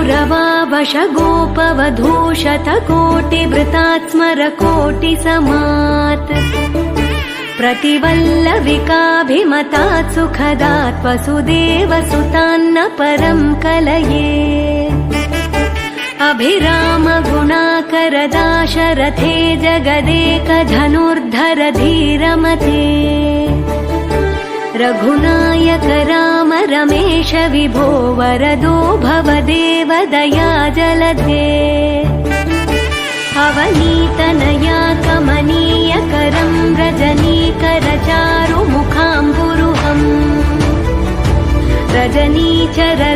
पुरवावश गोपवधूशतकोटिवृतात् स्मरकोटिसमात् प्रतिवल्लविकाभिमतात् सुखदात् वसुदेवसुतान्न परं कलये अभिराम गुणाकरदाशरथे जगदेकधनुर्धर धीरमते रघुनायक राम रमेश विभो वरदो भवदेव दया जलधे अवनीतनया कमनीयकरं रजनीकर चारुमुखाम्बुरुहम् रजनीचर